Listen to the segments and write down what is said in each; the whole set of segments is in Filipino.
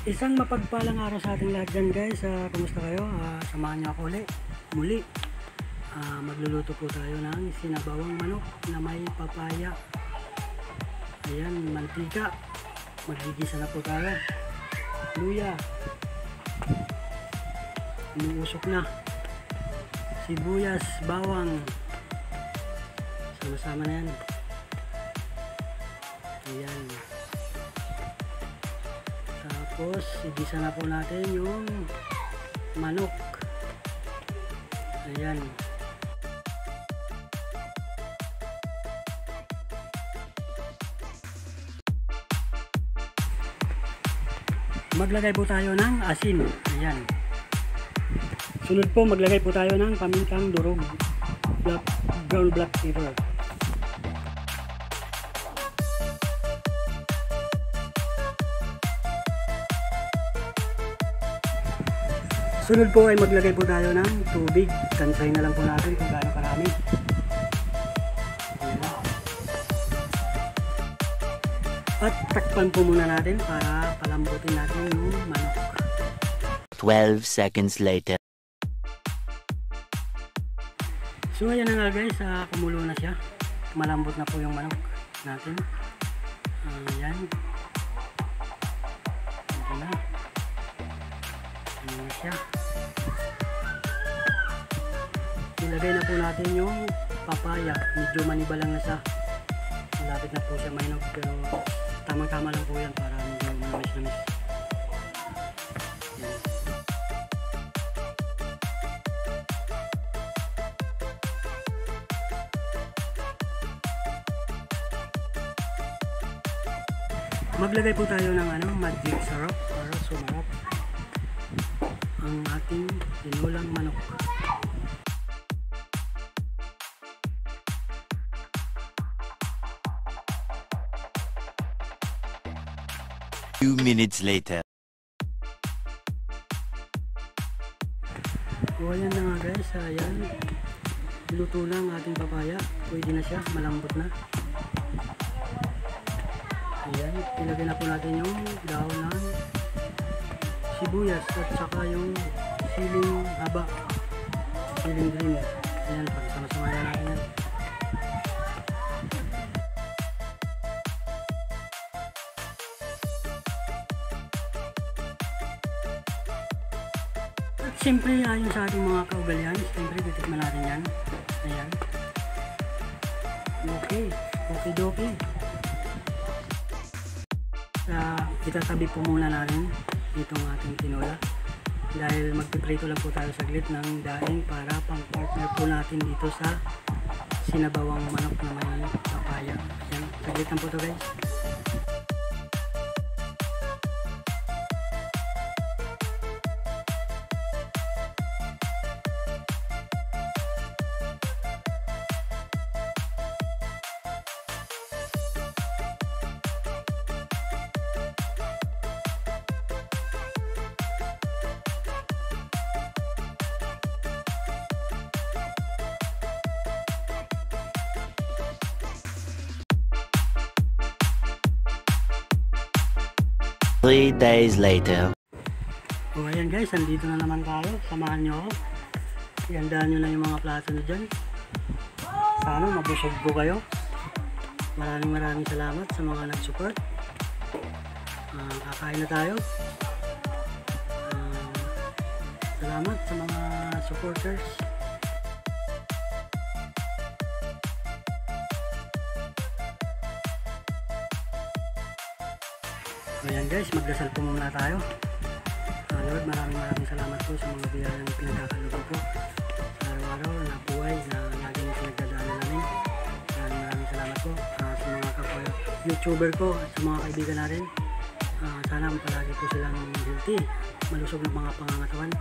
Isang mapagpalang araw sa ating lahat dyan guys. Kumusta kayo? Samahan niyo ako muli. Magluluto po tayo ng sinabawang manok na may papaya. Ayan, mantika. Magigisa na po tayo. Luya. Inuusok na. Sibuyas, bawang. Sama-sama na yan. Ayan. Tapos, igisa na po natin yung manok. Ayan. Maglagay po tayo ng asin. Ayan. Sunod po, maglagay po tayo ng pamintang durog. Brown black pepper. Sunod po ay maglagay po tayo ng tubig. Tansay na lang po natin kung gaano karami. At takpan po muna natin para palambutin natin yung manok. 12 seconds later. So ayan na nga guys, kumulo na siya. Malambot na po yung manok natin. Ayan. Ayan na. Ayan na siya. Ilagay na po natin yung papaya. Medyo manibalang na siya. Malapit na po siya mainog, pero tamang-tama lang po yan para medyo manamis-namis. Maglagay po tayo ng magic syrup para sumarap ang ating tinulang manok. Few minutes later. So ayan na nga guys, ayan. Luto na ang ating papaya. Pwede na siya, malambot na. Ayan, ilagay na po natin yung dahon ng sibuyas at saka yung siling haba, siling green. Ayan, pagsama-sama na natin yan. At siyempre, ayon sa ating mga kaugalian, siyempre titikman natin yan. Ayan. Okay dokie. Itatabi po muna natin itong ating tinola dahil magpiprito lang po tayo saglit ng daing para pang partner po natin dito sa sinabawang manok na may papaya. Ayan, saglit lang po ito guys. Three days later. So ayan guys, andito na naman tayo. Samahan nyo ako. Iandaan nyo na yung mga plato nyo dyan. Sana mabusog ko kayo. Maraming salamat sa mga nag-support. Kakain na tayo. Salamat sa mga supporters. Ayan guys, magdasal po muna tayo. Lord, maraming salamat po sa mga biyayang pinagkakaloob ko sa araw-araw na buhay na laging pinagdadaanan namin. Maraming salamat po sa mga kapwa YouTuber ko at sa mga kaibigan natin. Sana palagi po silang healthy, malusog ng mga pangangatawan.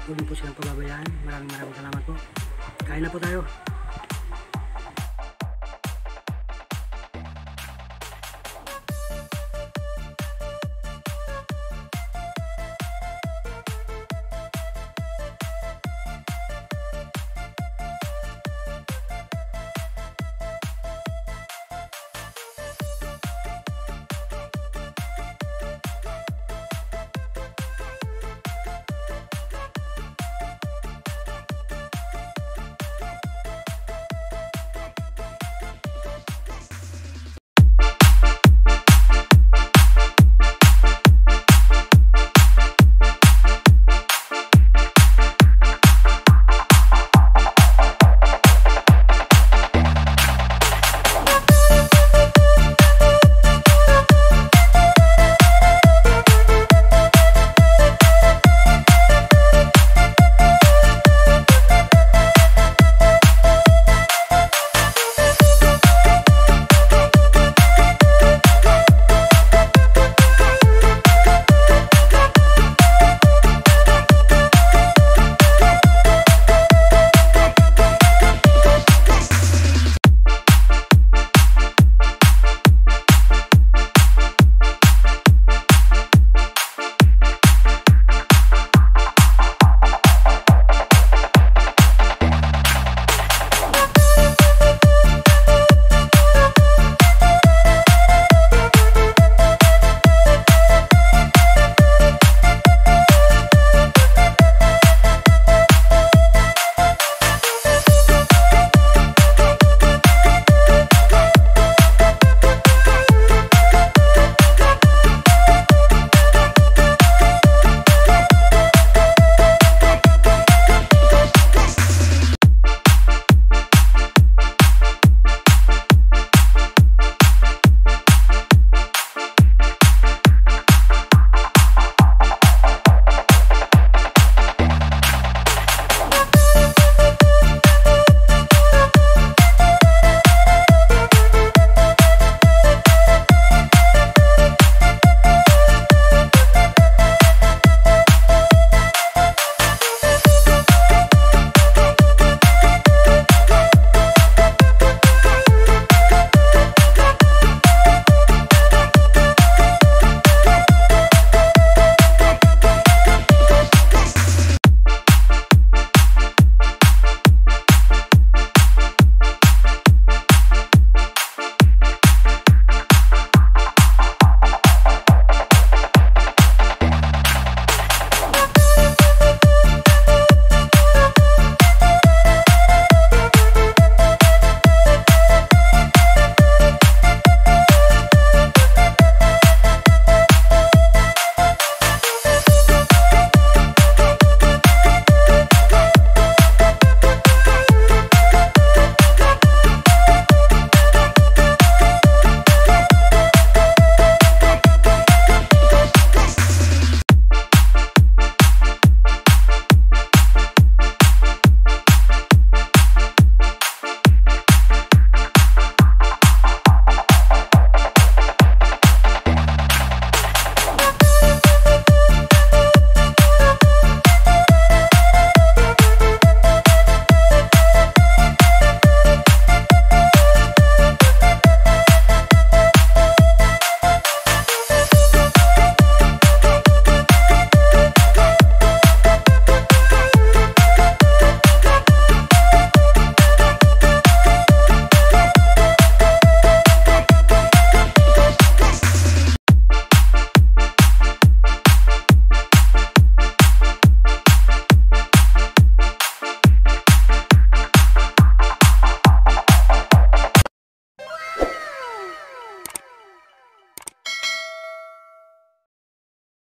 Huwag po silang pababayaan. Maraming salamat po. Kain na po tayo.